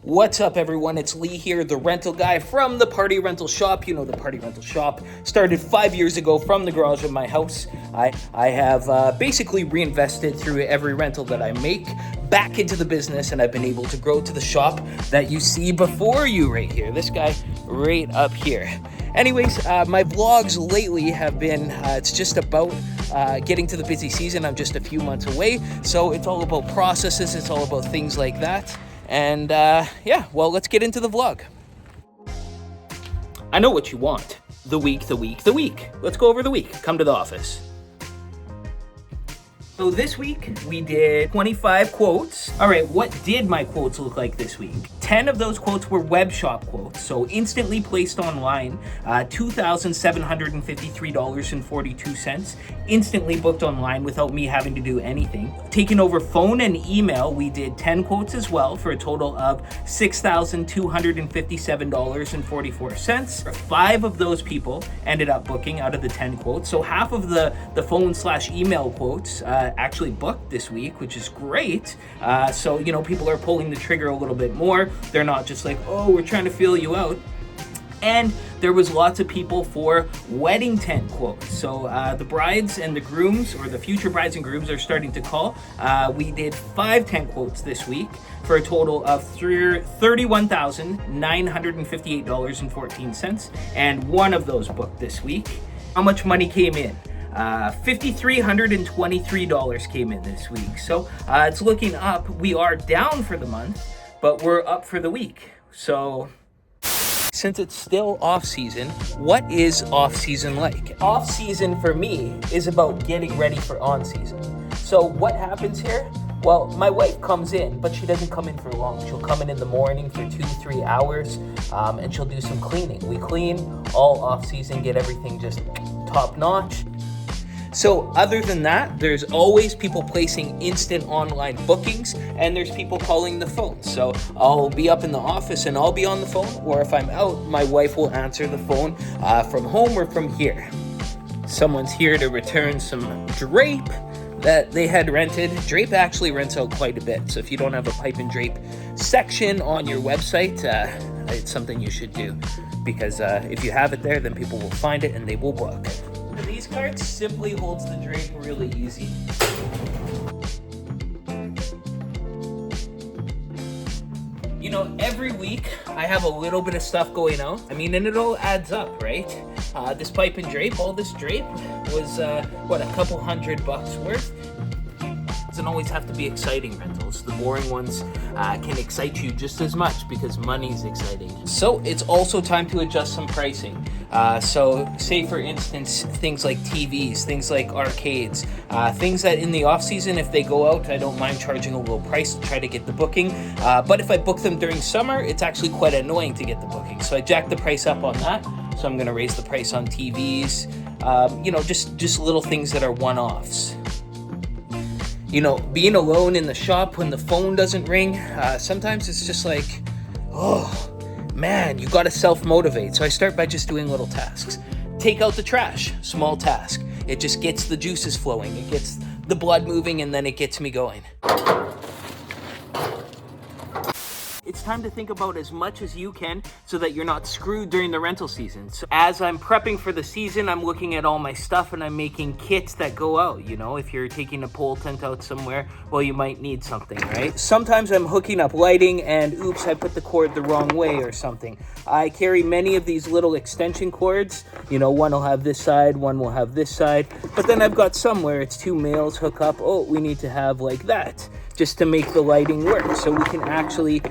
What's up, everyone? It's Lee here, the rental guy from the Party Rental Shop. You know, the Party Rental Shop started 5 years ago from the garage of my house. I have basically reinvested through every rental that I make back into the business, and I've been able to grow to the shop that you see before you right here. This guy right up here. Anyways, my vlogs lately have been, it's just about getting to the busy season. I'm just a few months away, so it's all about processes. It's all about things like that. And yeah, well, let's get into the vlog. I know what you want. The week. Let's go over the week. Come to the office. So this week we did 25 quotes. All right, what did my quotes look like this week? 10 of those quotes were web shop quotes, so instantly placed online, $2,753.42, instantly booked online without me having to do anything. Taking over phone and email, we did 10 quotes as well for a total of $6,257.44. 5 of those people ended up booking out of the 10 quotes, so half of the phone/email quotes actually booked this week, which is great. So, you know, people are pulling the trigger a little bit more. They're not just like, oh, we're trying to feel you out. And there was lots of people for wedding tent quotes. So the brides and the grooms, or the future brides and grooms, are starting to call. We did 5 tent quotes this week for a total of $31,958.14. And one of those booked this week. How much money came in? $5,323 came in this week. So it's looking up. We are down for the month, but we're up for the week. So since it's still off season, what is off season like? Off season for me is about getting ready for on season. So what happens here? Well, my wife comes in, but she doesn't come in for long. She'll come in the morning for 2-3 hours, and she'll do some cleaning. We clean all off season, get everything just top notch. So other than that, there's always people placing instant online bookings, and there's people calling the phone. So I'll be up in the office and I'll be on the phone, or if I'm out, my wife will answer the phone from home or from here. Someone's here to return some drape that they had rented. Drape actually rents out quite a bit, so if you don't have a pipe and drape section on your website, it's something you should do, because if you have it there, then people will find it and they will book. These cards simply holds the drape really easy. You know, every week I have a little bit of stuff going out. I mean, and it all adds up, right? This pipe and drape, all this drape was, what, a couple $100 worth? Doesn't always have to be exciting rentals. The boring ones can excite you just as much, because money's exciting. So it's also time to adjust some pricing. So say for instance, things like TVs, things like arcades, things that in the off season, if they go out, I don't mind charging a little price to try to get the booking. But if I book them during summer, it's actually quite annoying to get the booking. So I jack the price up on that. So I'm gonna raise the price on TVs, you know, just little things that are one-offs. You know, being alone in the shop when the phone doesn't ring, sometimes it's just like, oh man, you gotta self-motivate. So I start by just doing little tasks. Take out the trash, small task. It just gets the juices flowing, it gets the blood moving, and then it gets me going. It's time to think about as much as you can so that you're not screwed during the rental season. So as I'm prepping for the season, I'm looking at all my stuff and I'm making kits that go out. You know, if you're taking a pole tent out somewhere, well, you might need something, right? Sometimes I'm hooking up lighting and oops, I put the cord the wrong way or something. I carry many of these little extension cords. You know, one will have this side, one will have this side. But then I've got some where it's 2 males hook up. Oh, we need to have like that, just to make the lighting work, so we can actually,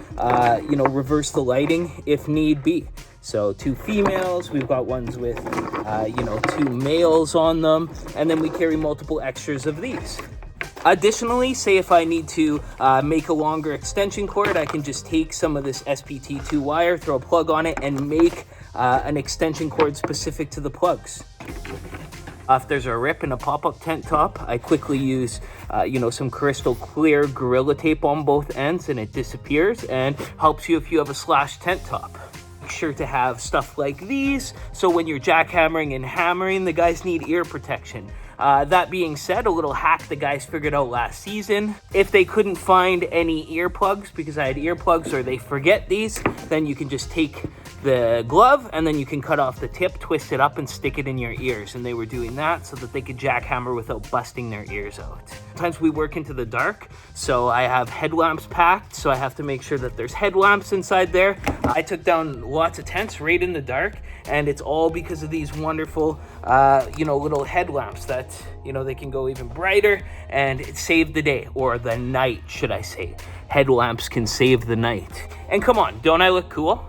you know, reverse the lighting if need be. So 2 females, we've got ones with, you know, 2 males on them, and then we carry multiple extras of these. Additionally, say if I need to make a longer extension cord, I can just take some of this SPT2 wire, throw a plug on it, and make an extension cord specific to the plugs. If there's a rip in a pop-up tent top, I quickly use, you know, some crystal clear Gorilla Tape on both ends, and it disappears and helps you if you have a slash tent top. Make sure to have stuff like these, so when you're jackhammering and hammering, the guys need ear protection. That being said, a little hack the guys figured out last season. If they couldn't find any earplugs, because I had earplugs, or they forget these, then you can just take the glove and then you can cut off the tip, twist it up, and stick it in your ears. And they were doing that so that they could jackhammer without busting their ears out. Sometimes we work into the dark, so I have headlamps packed, so I have to make sure that there's headlamps inside there. I took down lots of tents right in the dark, and it's all because of these wonderful little headlamps that, they can go even brighter, and it saved the day, or the night, should I say. Headlamps can save the night. And come on, don't I look cool?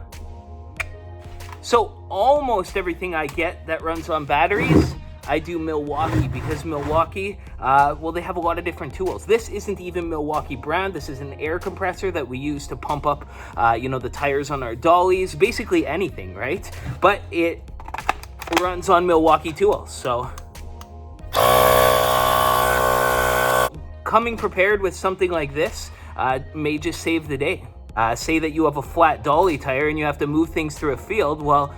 So almost everything I get that runs on batteries, I do Milwaukee, because Milwaukee, they have a lot of different tools. This isn't even Milwaukee brand. This is an air compressor that we use to pump up, the tires on our dollies, basically anything, right? But it runs on Milwaukee tools, so coming prepared with something like this may just save the day. Say that you have a flat dolly tire and you have to move things through a field. Well,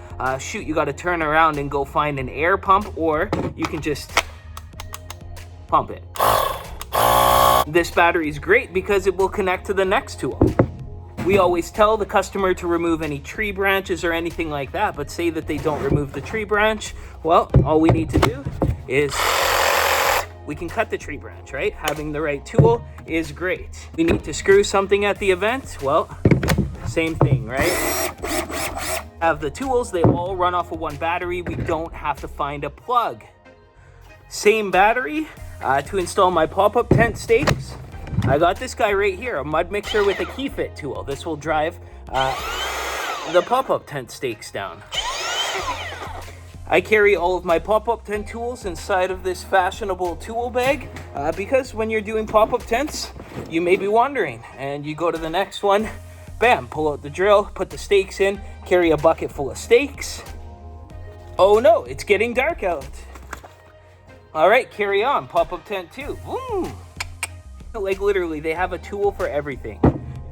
you got to turn around and go find an air pump, or you can just pump it. This battery is great because it will connect to the next tool. We always tell the customer to remove any tree branches or anything like that, but say that they don't remove the tree branch. Well, all we need to do is we can cut the tree branch, right? Having the right tool is great. We need to screw something at the event. Well, same thing, right? Have the tools, they all run off of one battery. We don't have to find a plug. Same battery to install my pop-up tent stakes. I got this guy right here, a mud mixer with a key fit tool. This will drive the pop-up tent stakes down. I carry all of my pop-up tent tools inside of this fashionable tool bag because when you're doing pop-up tents, you may be wondering, and you go to the next one, bam, pull out the drill, put the stakes in, carry a bucket full of stakes. Oh no, it's getting dark out. All right, carry on, pop-up tent 2. Boom. Like literally, they have a tool for everything.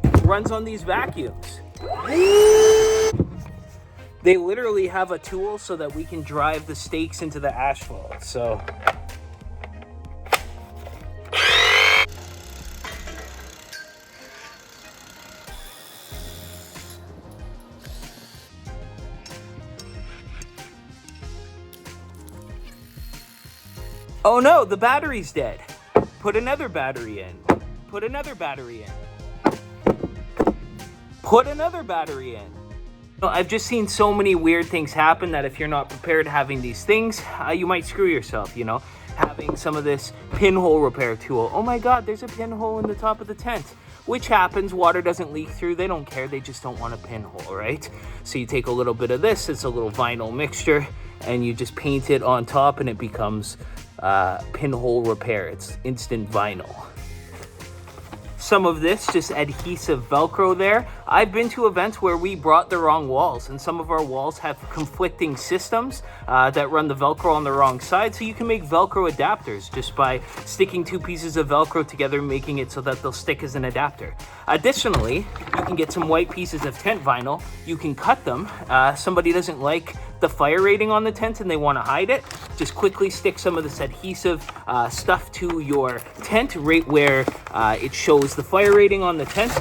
It runs on these vacuums. They literally have a tool so that we can drive the stakes into the asphalt. So oh no, the battery's dead. Put another battery in. Put another battery in. Put another battery in. I've just seen so many weird things happen that if you're not prepared having these things, you might screw yourself, Having some of this pinhole repair tool. Oh my God, there's a pinhole in the top of the tent. Which happens, water doesn't leak through, they don't care, they just don't want a pinhole, right? So you take a little bit of this, it's a little vinyl mixture, and you just paint it on top and it becomes pinhole repair. It's instant vinyl. Some of this, just adhesive Velcro there. I've been to events where we brought the wrong walls, and some of our walls have conflicting systems that run the Velcro on the wrong side, so you can make Velcro adapters just by sticking 2 pieces of Velcro together, making it so that they'll stick as an adapter. Additionally, you can get some white pieces of tent vinyl. You can cut them. Somebody doesn't like the fire rating on the tent and they want to hide it, just quickly stick some of this adhesive stuff to your tent right where it shows the fire rating on the tent.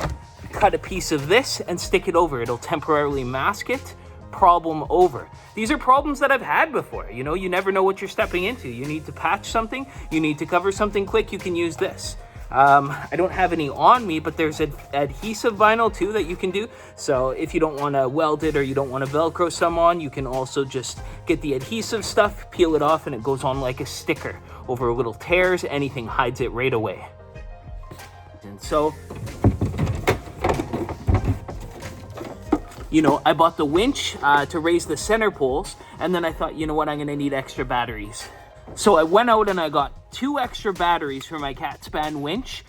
Cut a piece of this and stick it over. It'll temporarily mask it. Problem over. These are problems that I've had before. You never know what you're stepping into. You need to patch something, you need to cover something quick, you can use this. I don't have any on me, but there's an adhesive vinyl too that you can do. So if you don't want to weld it or you don't want to Velcro some on, you can also just get the adhesive stuff, peel it off, and it goes on like a sticker over little tears. Anything hides it right away. And so, I bought the winch to raise the center poles, and then I thought, you know what, I'm going to need extra batteries. So I went out and I got 2 extra batteries for my cat span winch,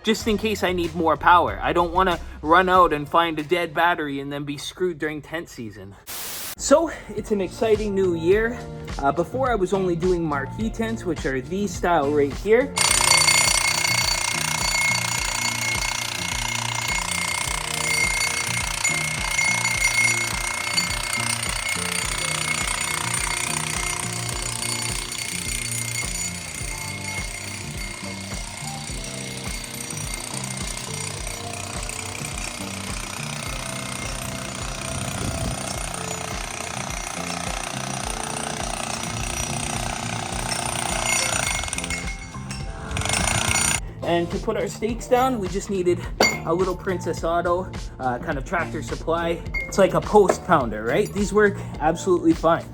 just in case I need more power. I don't want to run out and find a dead battery and then be screwed during tent season. So it's an exciting new year. Before I was only doing marquee tents, which are these style right here. And to put our steaks down, we just needed a little Princess Auto kind of Tractor Supply. It's like a post pounder, right? These work absolutely fine.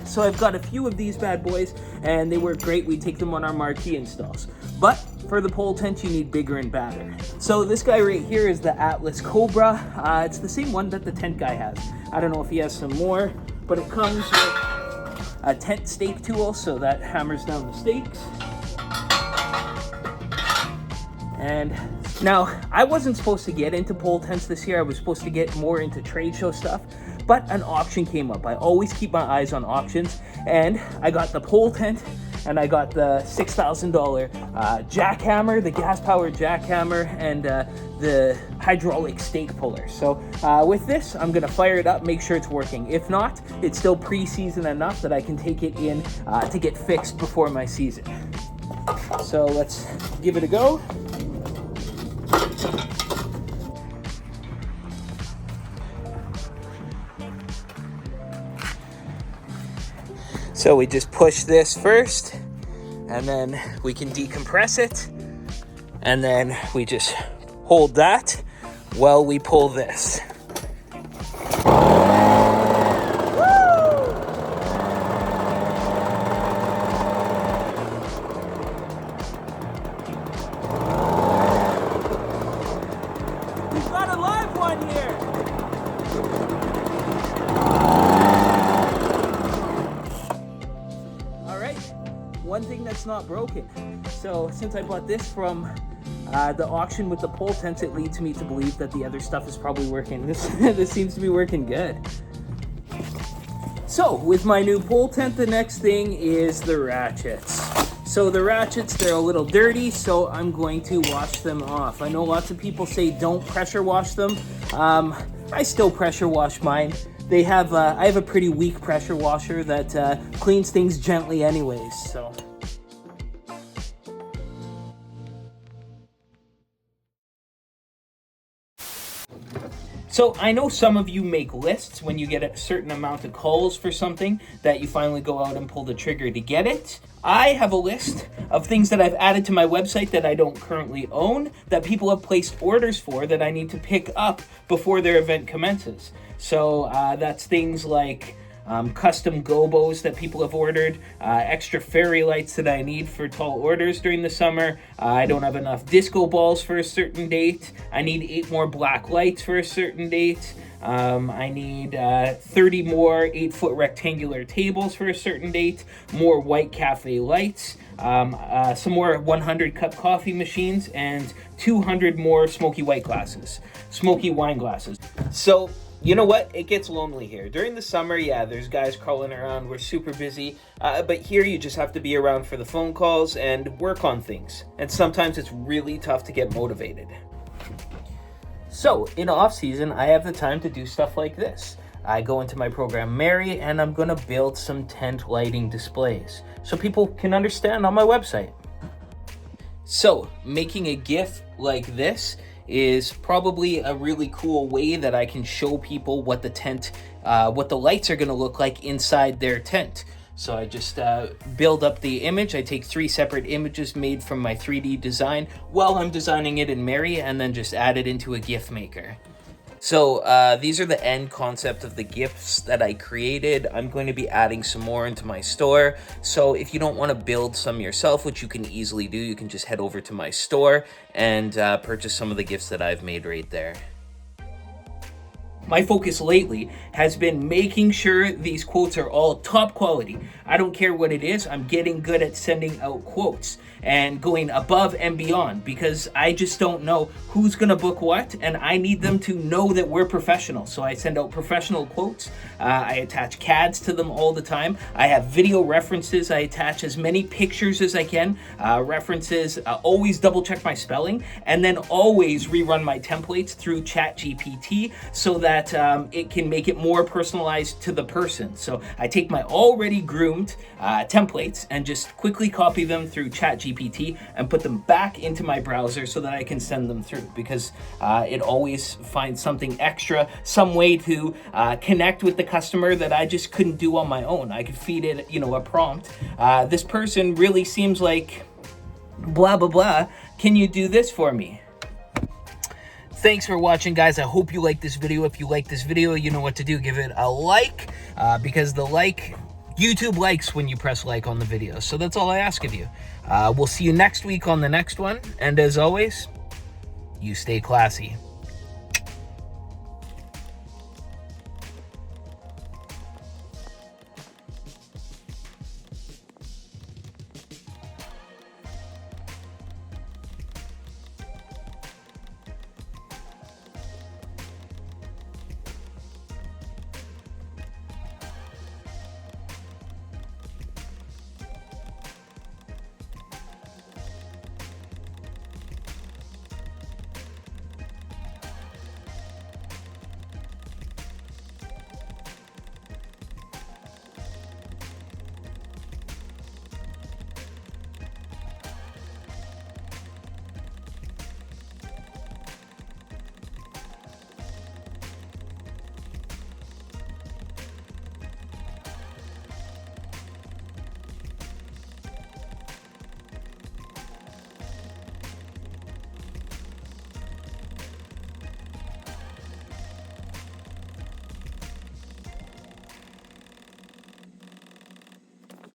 So I've got a few of these bad boys and they work great. We take them on our marquee installs. But for the pole tent, you need bigger and badder. So this guy right here is the Atlas Cobra. It's the same one that the tent guy has. I don't know if he has some more, but it comes with a tent stake tool, so that hammers down the stakes. And now, I wasn't supposed to get into pole tents this year. I was supposed to get more into trade show stuff, but an auction came up. I always keep my eyes on auctions, and I got the pole tent, and I got the $6,000 jackhammer, the gas-powered jackhammer, and the hydraulic stake puller. So with this, I'm gonna fire it up, make sure it's working. If not, it's still pre-season enough that I can take it in to get fixed before my season. So let's give it a go. So we just push this first, and then we can decompress it, and then we just hold that while we pull this. We've got a live one here. One thing that's not broken. So since I bought this from the auction with the pole tents, it leads me to believe that the other stuff is probably working. This seems to be working good. So with my new pole tent, the next thing is the ratchets. So the ratchets, they're a little dirty, so I'm going to wash them off. I know lots of people say don't pressure wash them. I still pressure wash mine. They have, I have a pretty weak pressure washer that cleans things gently anyways, so. So I know some of you make lists when you get a certain amount of calls for something that you finally go out and pull the trigger to get it. I have a list of things that I've added to my website that I don't currently own, that people have placed orders for that I need to pick up before their event commences. So that's things like custom gobos that people have ordered, extra fairy lights that I need for tall orders during the summer. I don't have enough disco balls for a certain date. I need 8 more black lights for a certain date. I need 30 more 8-foot rectangular tables for a certain date, more white cafe lights, some more 100-cup coffee machines, and 200 more smoky wine glasses. So, you know what? It gets lonely here. During the summer, yeah, there's guys crawling around. We're super busy. But here you just have to be around for the phone calls and work on things. And sometimes it's really tough to get motivated. So, in off-season, I have the time to do stuff like this. I go into my program Mary, and I'm going to build some tent lighting displays so people can understand on my website. So, making a GIF like this is probably a really cool way that I can show people what the tent, what the lights are going to look like inside their tent. So I just build up the image. I take 3 separate images made from my 3D design while I'm designing it in Mary, and then just add it into a GIF maker. So these are the end concept of the GIFs that I created. I'm going to be adding some more into my store. So if you don't want to build some yourself, which you can easily do, you can just head over to my store and purchase some of the GIFs that I've made right there. My focus lately has been making sure these quotes are all top quality. I don't care what it is, I'm getting good at sending out quotes and going above and beyond, because I just don't know who's gonna book what, and I need them to know that we're professional. So I send out professional quotes, I attach CADs to them all the time, I have video references, I attach as many pictures as I can, references, always double check my spelling, and then always rerun my templates through ChatGPT so that it can make it more personalized to the person. So I take my already groomed templates and just quickly copy them through ChatGPT and put them back into my browser so that I can send them through, because it always finds something extra, some way to connect with the customer that I just couldn't do on my own. I could feed it, a prompt. This person really seems like blah, blah, blah, can you do this for me? Thanks for watching, guys. I hope you like this video. If you like this video, you know what to do. Give it a like, because YouTube likes when you press like on the video. So that's all I ask of you. We'll see you next week on the next one. And as always, you stay classy.